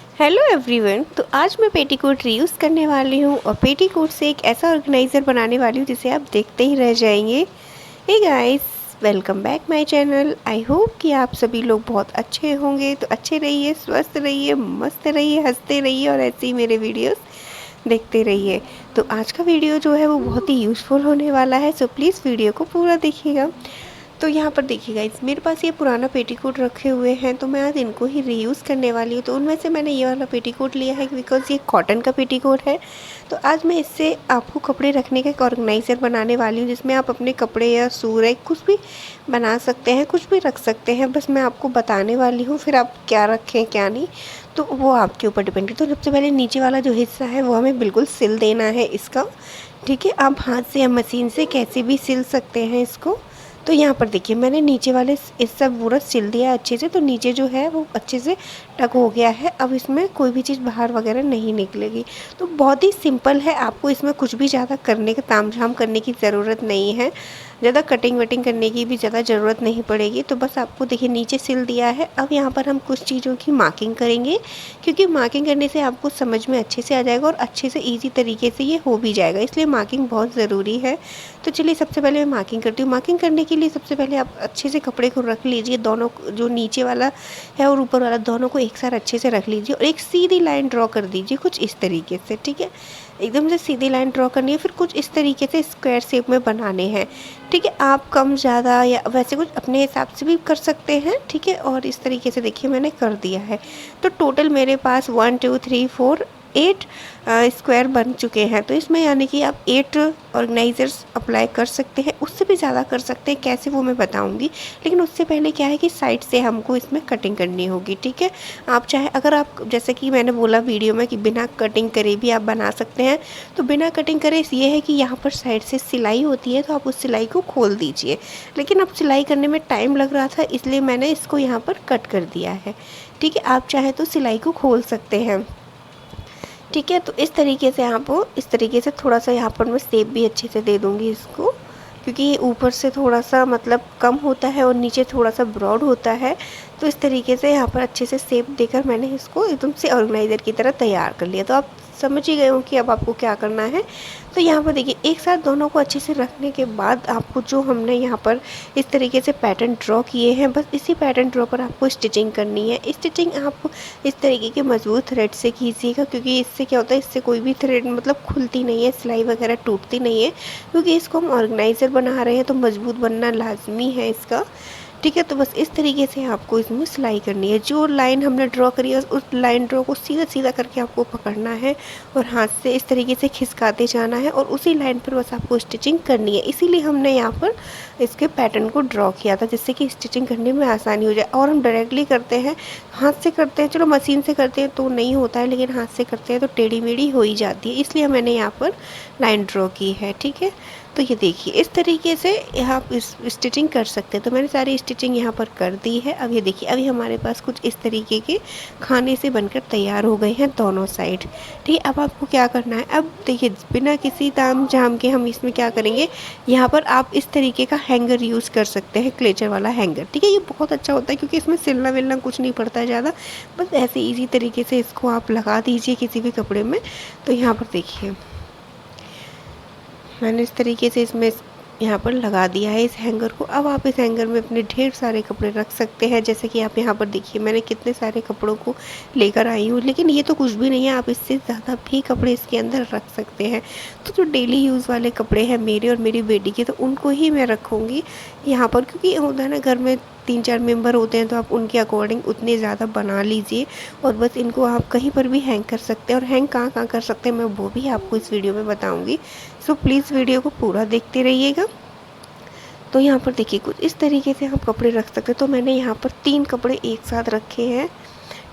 Hello everyone. तो आज मैं पेटीकोट रीयूज़ करने वाली हूँ और पेटीकोट से एक ऐसा ऑर्गेनाइज़र बनाने वाली हूँ जिसे आप देखते ही रह जाएंगे। Hey guys, welcome back my channel. I hope कि आप सभी लोग बहुत अच्छे होंगे। तो अच्छे रहिए, स्वस्थ रहिए, मस्त रहिए, हंसते रहिए और ऐसे ही मेरे वीडियोस देखते रहिए। तो आज का वीडियो जो है वो बहुत ही यूज़फुल होने वाला है, सो प्लीज़ वीडियो को पूरा देखिएगा। तो यहाँ पर देखिए गाइस, मेरे पास ये पुराना पेटीकोट रखे हुए हैं, तो मैं आज इनको ही रीयूज़ करने वाली हूँ। तो उनमें से मैंने ये वाला पेटीकोट लिया है बिकॉज़ ये कॉटन का पेटीकोट है। तो आज मैं इससे आपको कपड़े रखने का एक ऑर्गेनाइज़र बनाने वाली हूँ, जिसमें आप अपने कपड़े या शू रैक कुछ भी बना सकते हैं, कुछ भी रख सकते हैं। बस मैं आपको बताने वाली हूँ, फिर आप क्या रखें क्या नहीं तो वो आपके ऊपर डिपेंड है। तो सबसे पहले नीचे वाला जो हिस्सा है वो हमें बिल्कुल सिल देना है इसका। ठीक है, आप हाथ से या मशीन से कैसे भी सिल सकते हैं इसको। तो यहाँ पर देखिए, मैंने नीचे वाले इस सब पूरा सिल दिया है अच्छे से। तो नीचे जो है वो अच्छे से टक हो गया है। अब इसमें कोई भी चीज़ बाहर वगैरह नहीं निकलेगी। तो बहुत ही सिंपल है, आपको इसमें कुछ भी ज़्यादा करने का तामझाम करने की ज़रूरत नहीं है, ज़्यादा कटिंग वटिंग करने की भी ज़्यादा ज़रूरत नहीं पड़ेगी। तो बस आपको देखिए नीचे सिल दिया है। अब यहाँ पर हम कुछ चीज़ों की मार्किंग करेंगे, क्योंकि मार्किंग करने से आपको समझ में अच्छे से आ जाएगा और अच्छे से ईजी तरीके से ये हो भी जाएगा, इसलिए मार्किंग बहुत ज़रूरी है। तो चलिए सबसे पहले मैं मार्किंग करती हूँ। मार्किंग करने के लिए सबसे पहले आप अच्छे से कपड़े को रख लीजिए, दोनों जो नीचे वाला है और ऊपर वाला दोनों को एक साथ अच्छे से रख लीजिए और एक सीधी लाइन ड्रॉ कर दीजिए कुछ इस तरीके से। ठीक है, एकदम से सीधी लाइन ड्रॉ करनी है, फिर कुछ इस तरीके से स्क्वायर शेप में बनाने हैं। ठीक है, आप कम ज़्यादा या वैसे कुछ अपने हिसाब से भी कर सकते हैं। ठीक है, और इस तरीके से देखिए मैंने कर दिया है। तो टोटल मेरे पास 1 2 3 4 8 स्क्वायर बन चुके हैं। तो इसमें यानी कि आप 8 ऑर्गेनाइजर्स अप्लाई कर सकते हैं, उससे भी ज़्यादा कर सकते हैं, कैसे वो मैं बताऊंगी। लेकिन उससे पहले क्या है कि साइड से हमको इसमें कटिंग करनी होगी। ठीक है, आप चाहे अगर आप जैसे कि मैंने बोला वीडियो में कि बिना कटिंग करे भी आप बना सकते हैं, तो बिना कटिंग करे ये है कि यहाँ पर साइड से सिलाई होती है, तो आप उस सिलाई को खोल दीजिए। लेकिन अब सिलाई करने में टाइम लग रहा था, इसलिए मैंने इसको यहाँ पर कट कर दिया है। ठीक है, आप चाहे तो सिलाई को खोल सकते हैं। ठीक है, तो इस तरीके से आप इस तरीके से थोड़ा सा यहाँ पर मैं शेप भी अच्छे से दे दूँगी इसको, क्योंकि ये ऊपर से थोड़ा सा मतलब कम होता है और नीचे थोड़ा सा ब्रॉड होता है। तो इस तरीके से यहाँ पर अच्छे से शेप देकर मैंने इसको एकदम से ऑर्गेनाइज़र की तरह तैयार कर लिया। तो आप समझ ही गए हो कि अब आपको क्या करना है। तो यहाँ पर देखिए, एक साथ दोनों को अच्छे से रखने के बाद आपको जो हमने यहाँ पर इस तरीके से पैटर्न ड्रॉ किए हैं, बस इसी पैटर्न ड्रॉ पर आपको स्टिचिंग करनी है। स्टिचिंग आप इस तरीके के मजबूत थ्रेड से कीजिएगा, क्योंकि इससे क्या होता है, इससे कोई भी थ्रेड मतलब खुलती नहीं है, सिलाई वगैरह टूटती नहीं है। क्योंकि इसको हम ऑर्गेनाइज़र बना रहे हैं तो मजबूत बनना लाजमी है इसका। ठीक है, तो बस इस तरीके से आपको इसमें सिलाई करनी है। जो लाइन हमने ड्रॉ करी है उस लाइन ड्रॉ को सीधा सीधा करके आपको पकड़ना है और हाथ से इस तरीके से खिसकाते जाना है और उसी लाइन पर बस आपको स्टिचिंग करनी है। इसीलिए हमने यहाँ पर इसके पैटर्न को ड्रॉ किया था, जिससे कि स्टिचिंग करने में आसानी हो जाए। और हम डायरेक्टली करते हैं, हाथ से करते हैं, चलो मशीन से करते हैं तो नहीं होता है, लेकिन हाथ से करते हैं तो टेढ़ी मेढ़ी हो ही जाती है, इसलिए मैंने यहाँ पर लाइन ड्रॉ की है। ठीक है, तो ये देखिए इस तरीके से आप इस स्टिचिंग कर सकते हैं। तो मैंने सारी स्टिचिंग यहाँ पर कर दी है। अब ये देखिए, अभी हमारे पास कुछ इस तरीके के खाने से बनकर तैयार हो गए हैं दोनों साइड। ठीक है, अब आपको क्या करना है, अब देखिए बिना किसी ताम झाम के हम इसमें क्या करेंगे, यहाँ पर आप इस तरीके का हैंगर यूज़ कर सकते हैं, क्लेचर वाला हैंगर। ठीक है, ये बहुत अच्छा होता है क्योंकि इसमें सिलना विलना कुछ नहीं पड़ता है ज़्यादा, बस ऐसे ईजी तरीके से इसको आप लगा दीजिए किसी भी कपड़े में। तो यहाँ पर देखिए मैंने इस तरीके से इसमें यहाँ पर लगा दिया है इस हैंगर को। अब आप इस हैंगर में अपने ढेर सारे कपड़े रख सकते हैं। जैसे कि आप यहाँ पर देखिए मैंने कितने सारे कपड़ों को लेकर आई हूँ, लेकिन ये तो कुछ भी नहीं है, आप इससे ज़्यादा भी कपड़े इसके अंदर रख सकते हैं। तो जो डेली यूज़ वाले कपड़े हैं मेरे और मेरी बेटी के, तो उनको ही मैं रखूँगी यहाँ पर, क्योंकि होता है ना घर में 3 4 मेंबर होते हैं, तो आप उनके अकॉर्डिंग उतने ज़्यादा बना लीजिए और बस इनको आप कहीं पर भी हैंग कर सकते हैं। और हैंग कहाँ कहाँ कर सकते हैं मैं वो भी आपको इस वीडियो में बताऊँगी। सो प्लीज़ वीडियो को पूरा देखते रहिएगा। तो यहाँ पर देखिए कुछ इस तरीके से आप कपड़े रख सकते हैं। तो मैंने यहाँ पर 3 कपड़े एक साथ रखे हैं।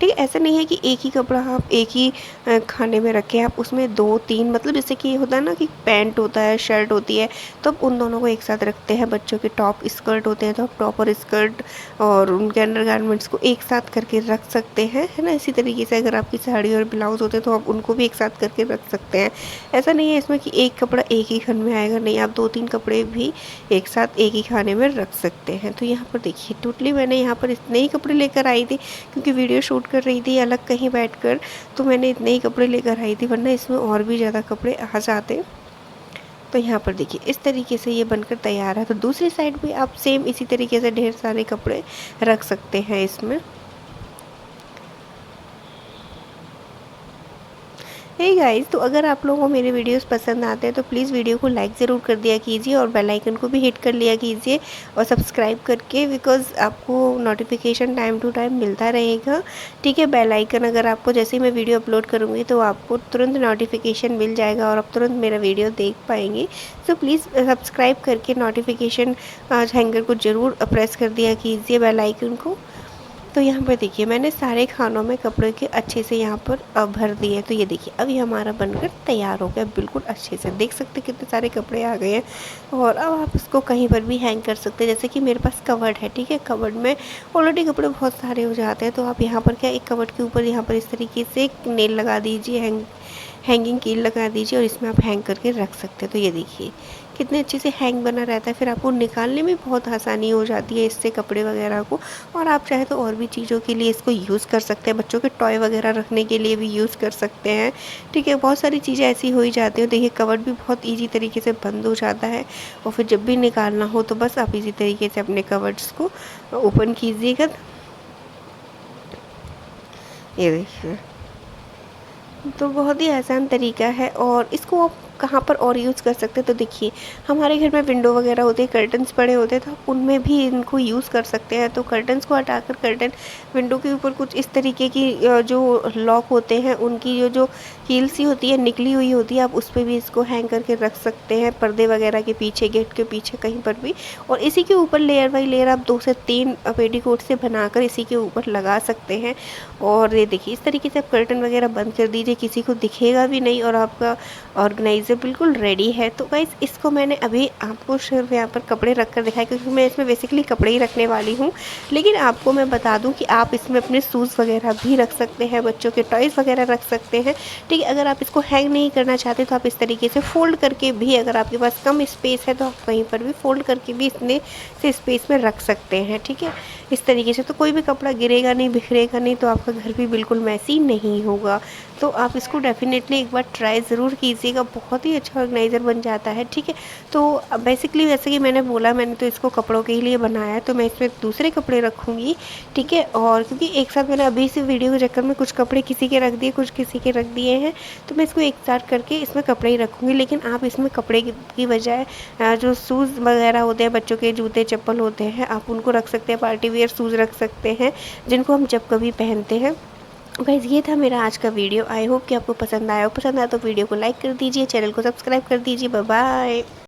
ठीक है, ऐसा नहीं है कि एक ही कपड़ा आप एक ही खाने में रखें, आप उसमें 2 3 मतलब जैसे कि होता है ना कि पैंट होता है, शर्ट होती है, तो आप उन दोनों को एक साथ रखते हैं। बच्चों के टॉप स्कर्ट होते हैं तो आप टॉप और स्कर्ट और उनके अंडर गारमेंट्स को एक साथ करके रख सकते हैं, है ना। इसी तरीके से अगर आपकी साड़ी और ब्लाउज़ होते हैं तो आप उनको भी एक साथ करके रख सकते हैं। ऐसा नहीं है इसमें कि एक कपड़ा एक ही खाने में आएगा, नहीं, आप 2 3 कपड़े भी एक साथ एक ही खाने में रख सकते हैं। तो यहाँ पर देखिए टोटली मैंने यहाँ पर इतने ही कपड़े लेकर आई थी, क्योंकि वीडियो शूट कर रही थी अलग कहीं बैठकर, तो मैंने इतने ही कपड़े लेकर आई थी, वरना इसमें और भी ज़्यादा कपड़े आ जाते। तो यहाँ पर देखिए इस तरीके से ये बनकर तैयार है। तो दूसरी साइड भी आप सेम इसी तरीके से ढेर सारे कपड़े रख सकते हैं इसमें। हे गाइस, तो अगर आप लोगों को मेरे वीडियोस पसंद आते हैं तो प्लीज़ वीडियो को लाइक ज़रूर कर दिया कीजिए और बेल आइकन को भी हिट कर लिया कीजिए और सब्सक्राइब करके, बिकॉज़ आपको नोटिफिकेशन टाइम टू टाइम मिलता रहेगा। ठीक है, बेल आइकन अगर आपको जैसे ही मैं वीडियो अपलोड करूँगी तो आपको तुरंत नोटिफिकेशन मिल जाएगा और आप तुरंत मेरा वीडियो देख पाएंगे। सो प्लीज़ सब्सक्राइब करके नोटिफिकेशन हैंगर को ज़रूर प्रेस कर दिया कीजिए, बेल आइकन को। तो यहाँ पर देखिए मैंने सारे खानों में कपड़े के अच्छे से यहाँ पर भर दिए। तो ये देखिए अभी हमारा बनकर तैयार हो गया, बिल्कुल अच्छे से देख सकते हैं कितने सारे कपड़े आ गए हैं। और अब आप इसको कहीं पर भी हैंग कर सकते हैं, जैसे कि मेरे पास कवर्ड है। ठीक है, कवर्ड में ऑलरेडी कपड़े बहुत सारे हो जाते हैं, तो आप यहाँ पर क्या एक कवर्ड के ऊपर यहाँ पर इस तरीके से एक नेल लगा दीजिए, हैंगिंग कील लगा दीजिए और इसमें आप हैंग करके रख सकते हैं। तो ये देखिए कितने अच्छे से हैंग बना रहता है, फिर आपको निकालने में बहुत आसानी हो जाती है इससे कपड़े वगैरह को। और आप चाहे तो और भी चीज़ों के लिए इसको यूज़ कर सकते हैं, बच्चों के टॉय वगैरह रखने के लिए भी यूज़ कर सकते हैं। ठीक है, बहुत सारी चीज़ें ऐसी हो ही जाती हैं। देखिए कवर्ड भी बहुत ईजी तरीके से बंद हो जाता है और फिर जब भी निकालना हो तो बस आप इसी तरीके से अपने कवर्ड्स को ओपन कीजिएगा। ये देखिए, तो बहुत ही आसान तरीका है और इसको आप कहाँ पर और यूज़ कर सकते हैं। तो देखिए हमारे घर में विंडो वगैरह होते हैं, कर्टन्स पड़े होते हैं, तो आप उनमें भी इनको यूज़ कर सकते हैं। तो कर्टन्स को हटाकर कर्टन विंडो के ऊपर कुछ इस तरीके की जो लॉक होते हैं उनकी जो कील सी होती है निकली हुई होती है, आप उस पर भी इसको हैंग करके रख सकते हैं, पर्दे वगैरह के पीछे, गेट के पीछे कहीं पर भी। और इसी के ऊपर लेयर बाई लेयर आप 2 से 3 पेटीकोट से बनाकर इसी के ऊपर लगा सकते हैं। और ये देखिए इस तरीके से आप कर्टन वगैरह बंद कर दीजिए, किसी को दिखेगा भी नहीं और आपका ऑर्गेनाइज़र बिल्कुल रेडी है। तो गाइस इसको मैंने अभी आपको सिर्फ यहाँ पर कपड़े रख कर दिखाया, क्योंकि मैं इसमें बेसिकली कपड़े ही रखने वाली हूँ। लेकिन आपको मैं बता दूँ कि आप इसमें अपने शूज़ वगैरह भी रख सकते हैं, बच्चों के टॉयज़ वगैरह रख सकते हैं। ठीक है, अगर आप इसको हैंग नहीं करना चाहते तो आप इस तरीके से फ़ोल्ड करके भी, अगर आपके पास कम स्पेस है तो आप कहीं पर भी फ़ोल्ड करके भी इतने से स्पेस में रख सकते हैं। ठीक है, इस तरीके से तो कोई भी कपड़ा गिरेगा नहीं, बिखरेगा नहीं, तो आपका घर भी बिल्कुल मैसी नहीं होगा। तो आप इसको डेफ़िनेटली एक बार ट्राई ज़रूर कीजिएगा, बहुत ही अच्छा ऑर्गेनाइज़र बन जाता है। ठीक है, तो बेसिकली जैसे कि मैंने बोला, मैंने तो इसको कपड़ों के लिए बनाया है, तो मैं इसमें दूसरे कपड़े रखूँगी। ठीक है, और क्योंकि एक साथ मैंने अभी से वीडियो के चक्कर में कुछ कपड़े किसी के रख दिए, कुछ किसी के रख दिए हैं, तो मैं इसको एक साथ करके इसमें कपड़े ही रखूँगी। लेकिन आप इसमें कपड़े की बजाय जो शूज़ वगैरह होते हैं, बच्चों के जूते चप्पल होते हैं, आप उनको रख सकते हैं, पार्टी वियर शूज़ रख सकते हैं, जिनको हम जब कभी पहनते हैं। गाइज़ ये था मेरा आज का वीडियो। आई होप कि आपको पसंद आया हो। पसंद आया तो वीडियो को लाइक कर दीजिए, चैनल को सब्सक्राइब कर दीजिए। Bye bye.